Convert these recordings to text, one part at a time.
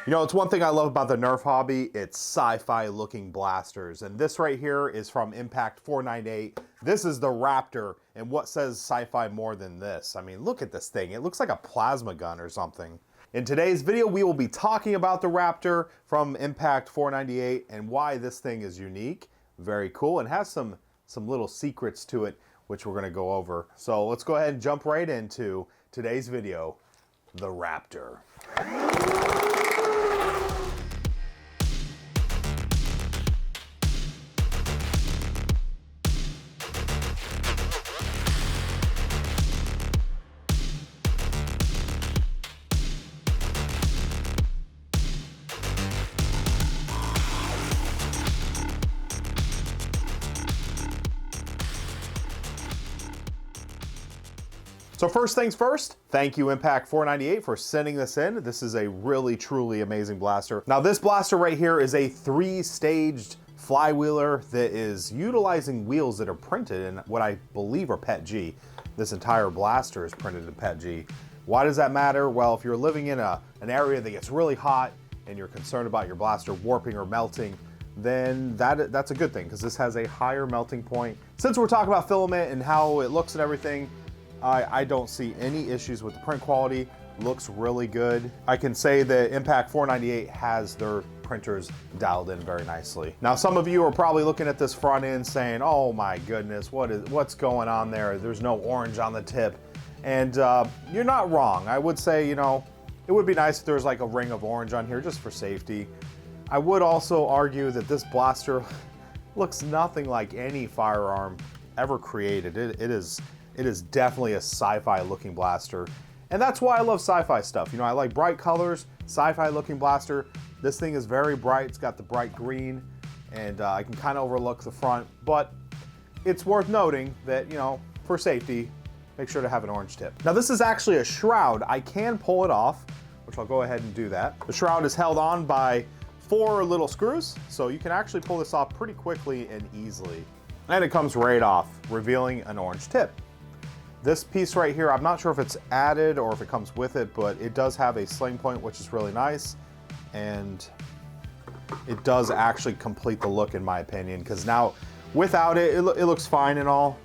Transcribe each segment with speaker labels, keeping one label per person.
Speaker 1: You know, it's one thing I love about the Nerf hobby, it's sci-fi looking blasters. And this right here is from Impact 498. This is the Raptor, and what says sci-fi more than this? I mean, look at this thing. It looks like a plasma gun or something. In today's video, we will be talking about the Raptor from Impact 498 and why this thing is unique, very cool, and has some little secrets to it, which we're gonna go over. So let's go ahead and jump right into today's video, the Raptor. So first things first, thank you Impact 498 for sending this in. This is a really, truly amazing blaster. Now this blaster right here is a 3-staged flywheeler that is utilizing wheels that are printed in what I believe are PETG. This entire blaster is printed in PETG. Why does that matter? Well, if you're living in an area that gets really hot and you're concerned about your blaster warping or melting, then that's a good thing because this has a higher melting point. Since we're talking about filament and how it looks and everything, I don't see any issues with the print quality. Looks really good. I can say that Impact 498 has their printers dialed in very nicely. Now, some of you are probably looking at this front end saying, oh my goodness, what's going on there? There's no orange on the tip. And you're not wrong. I would say, you know, it would be nice if there was like a ring of orange on here just for safety. I would also argue that this blaster looks nothing like any firearm ever created. It is definitely a sci-fi looking blaster. And that's why I love sci-fi stuff. You know, I like bright colors, sci-fi looking blaster. This thing is very bright. It's got the bright green and I can kind of overlook the front, but it's worth noting that, you know, for safety, make sure to have an orange tip. Now this is actually a shroud. I can pull it off, which I'll go ahead and do that. The shroud is held on by 4 little screws, so you can actually pull this off pretty quickly and easily. And it comes right off, revealing an orange tip. This piece right here, I'm not sure if it's added or if it comes with it, but it does have a sling point, which is really nice. And it does actually complete the look in my opinion, because now without it, it looks fine and all,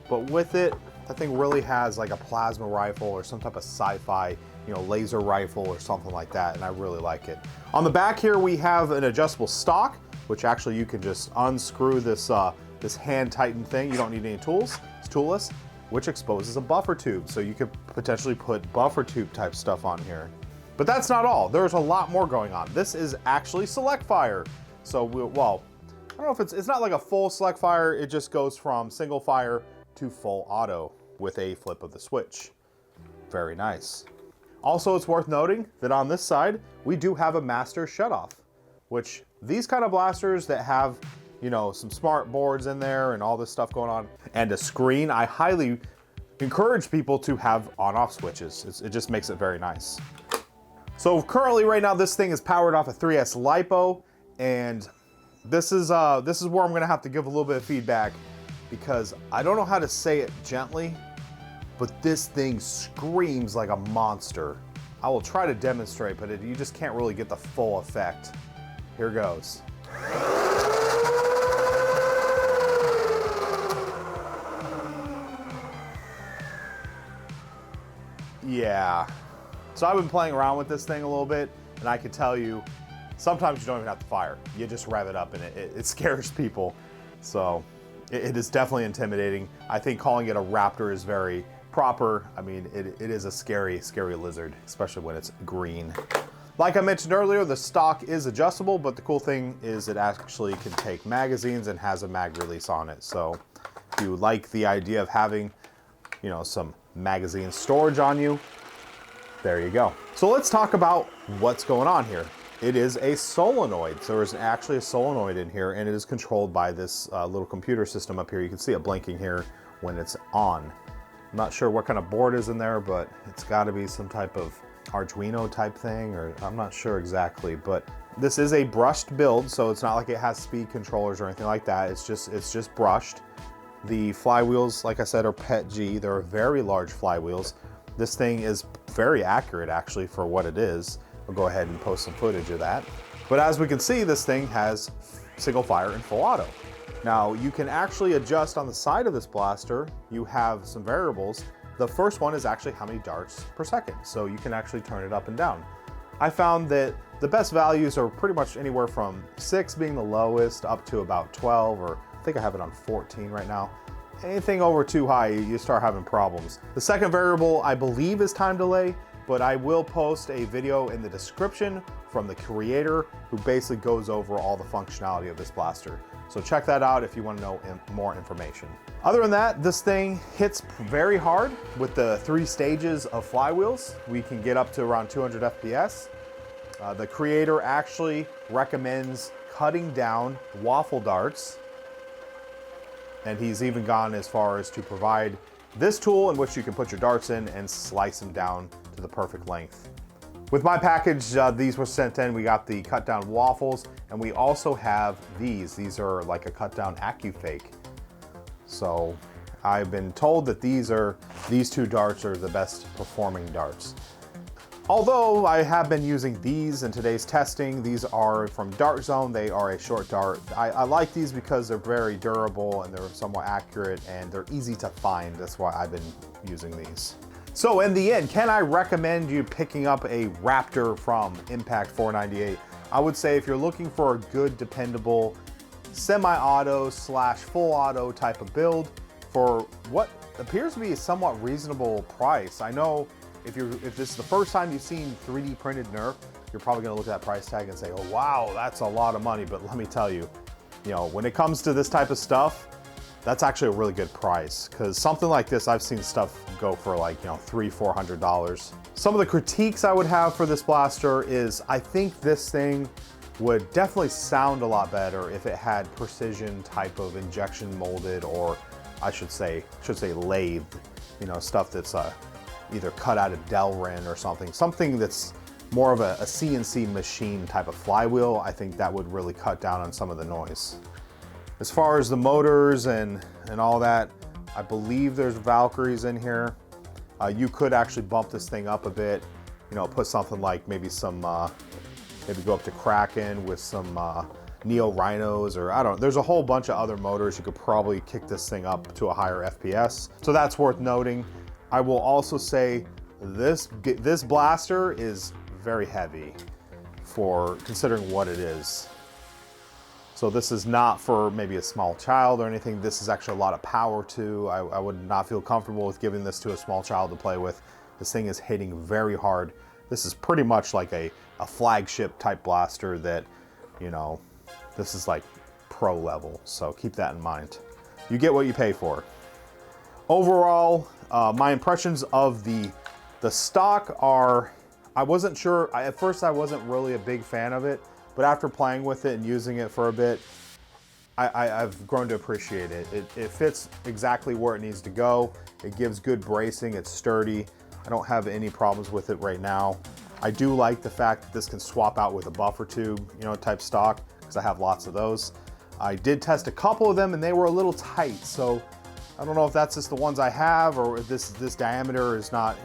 Speaker 1: but with it, that thing really has like a plasma rifle or some type of sci-fi, you know, laser rifle or something like that, and I really like it. On the back here, we have an adjustable stock, which actually you can just unscrew this, this hand tighten thing. You don't need any tools, it's toolless, which exposes a buffer tube. So you could potentially put buffer tube type stuff on here. But that's not all, there's a lot more going on. This is actually select fire. So, well, I don't know if it's not like a full select fire, it just goes from single fire to full auto with a flip of the switch. Very nice. Also, it's worth noting that on this side, we do have a master shutoff, which these kind of blasters that have, you know, some smart boards in there and all this stuff going on, and a screen, I highly encourage people to have on-off switches. It just makes it very nice. So currently right now, this thing is powered off a 3S LiPo, and this is where I'm gonna have to give a little bit of feedback because I don't know how to say it gently, but this thing screams like a monster. I will try to demonstrate, but you just can't really get the full effect. Here goes. Yeah, so I've been playing around with this thing a little bit, and I can tell you, sometimes you don't even have to fire. You just rev it up and it scares people. So it is definitely intimidating. I think calling it a Raptor is very proper. I mean, it is a scary, scary lizard, especially when it's green. Like I mentioned earlier, the stock is adjustable, but the cool thing is it actually can take magazines and has a mag release on it. So if you like the idea of having, you know, some magazine storage on you, there you go. So let's talk about what's going on here. It is a solenoid. So there's actually a solenoid in here, and it is controlled by this little computer system up here. You can see it blinking here when it's on. I'm not sure what kind of board is in there, but it's got to be some type of Arduino type thing, or I'm not sure exactly, but this is a brushed build, so it's not like it has speed controllers or anything like that. It's just brushed. The flywheels, like I said, are PETG. They're very large flywheels. This thing is very accurate actually for what it is. I'll go ahead and post some footage of that. But as we can see, this thing has single fire and full auto. Now you can actually adjust on the side of this blaster. You have some variables. The first one is actually how many darts per second. So you can actually turn it up and down. I found that the best values are pretty much anywhere from 6 being the lowest up to about 12, or I think I have it on 14 right now. Anything over too high, you start having problems. The second variable I believe is time delay, but I will post a video in the description from the creator who basically goes over all the functionality of this blaster. So check that out if you want to know more information. Other than that, this thing hits very hard with the 3 stages of flywheels. We can get up to around 200 FPS. The creator actually recommends cutting down waffle darts, and he's even gone as far as to provide this tool in which you can put your darts in and slice them down to the perfect length. With my package, these were sent in. We got the cut down waffles, and we also have these. These are like a cut down AccuFake. So I've been told that these 2 darts are the best performing darts. Although I have been using these in today's testing, these are from Dart Zone. They are a short dart. I like these because they're very durable and they're somewhat accurate and they're easy to find. That's why I've been using these. So in the end, can I recommend you picking up a Raptor from Impact 498? I would say if you're looking for a good, dependable, semi-auto / full auto type of build for what appears to be a somewhat reasonable price. I know if this is the first time you've seen 3D printed Nerf, you're probably gonna look at that price tag and say, oh wow, that's a lot of money. But let me tell you, when it comes to this type of stuff, that's actually a really good price, because something like this, I've seen stuff go for like, $300–400. Some of the critiques I would have for this blaster is I think this thing would definitely sound a lot better if it had precision type of injection molded, or I should say lathed, stuff that's either cut out of Delrin or something that's more of a CNC machine type of flywheel. I think that would really cut down on some of the noise. As far as the motors and all that, I believe there's Valkyries in here. You could actually bump this thing up a bit, put something like maybe go up to Kraken with some Neo Rhinos, or I don't know. There's a whole bunch of other motors. You could probably kick this thing up to a higher FPS. So that's worth noting. I will also say this blaster is very heavy for considering what it is. So this is not for maybe a small child or anything. This is actually a lot of power too. I would not feel comfortable with giving this to a small child to play with. This thing is hitting very hard. This is pretty much like a flagship type blaster that, this is like pro level. So keep that in mind. You get what you pay for. Overall, my impressions of the stock are, I wasn't sure, at first I wasn't really a big fan of it, but after playing with it and using it for a bit, I've grown to appreciate it. It fits exactly where it needs to go. It gives good bracing, it's sturdy. I don't have any problems with it right now. I do like the fact that this can swap out with a buffer tube, type stock, because I have lots of those. I did test a couple of them and they were a little tight, so I don't know if that's just the ones I have, or if this diameter is not,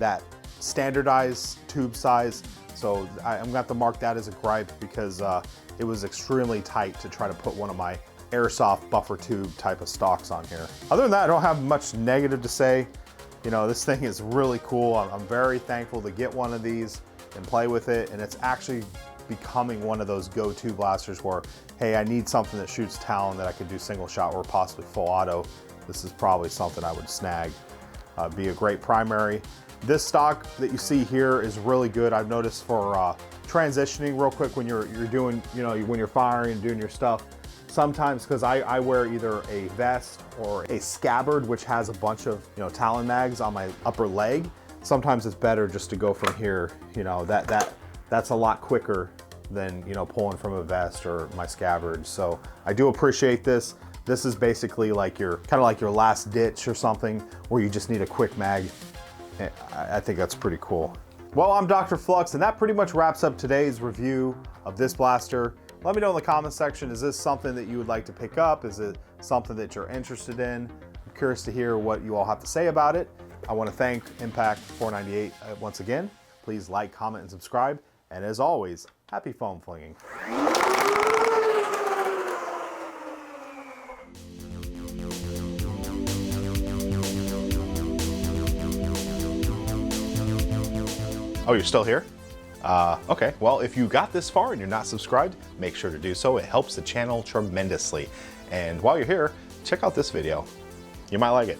Speaker 1: that standardized tube size. So I'm gonna have to mark that as a gripe, because it was extremely tight to try to put one of my airsoft buffer tube type of stocks on here. Other than that, I don't have much negative to say. This thing is really cool. I'm very thankful to get one of these and play with it. And it's actually becoming one of those go-to blasters where, hey, I need something that shoots Talon that I could do single shot or possibly full auto. This is probably something I would snag. Be a great primary. This stock that you see here is really good. I've noticed for transitioning real quick when you're doing, when you're firing and doing your stuff. Sometimes, because I wear either a vest or a scabbard, which has a bunch of, Talon mags on my upper leg. Sometimes it's better just to go from here. That's a lot quicker than, pulling from a vest or my scabbard. So I do appreciate this. This is basically like kind of like your last ditch or something where you just need a quick mag. I think that's pretty cool. Well, I'm DrFlux, and that pretty much wraps up today's review of this blaster. Let me know in the comment section, is this something that you would like to pick up? Is it something that you're interested in? I'm curious to hear what you all have to say about it. I want to thank Impact 498 once again please like, comment, and subscribe. And as always, happy foam flinging. Oh, you're still here? Okay, well, if you got this far and you're not subscribed, make sure to do so. It helps the channel tremendously. And while you're here, check out this video. You might like it.